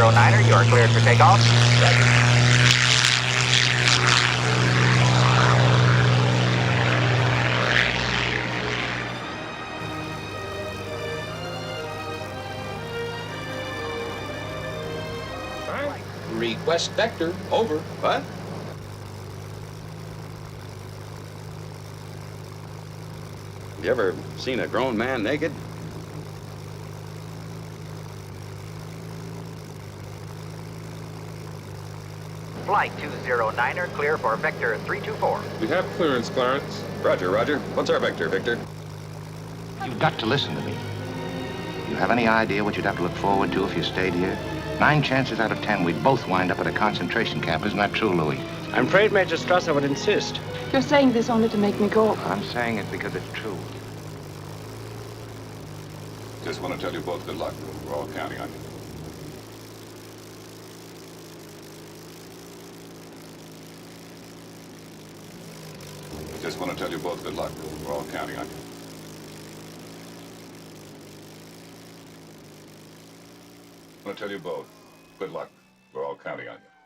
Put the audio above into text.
209er, you are cleared for takeoff. Request vector, over. What? Have you ever seen a grown man naked? Flight 209er, clear for vector 324. We have clearance, Clarence. Roger, Roger. What's our vector, Victor? You've got to listen to me. You have any idea what you'd have to look forward to if you stayed here? 9 chances out of 10, we'd both wind up at a concentration camp. Isn't that true, Louis? I'm afraid Major Strasser would insist. You're saying this only to make me go. I'm saying it because it's true. Just want to tell you both good luck. We're all counting on you. Just want to tell you both good luck. We're all counting on you. I want to tell you both good luck. We're all counting on you.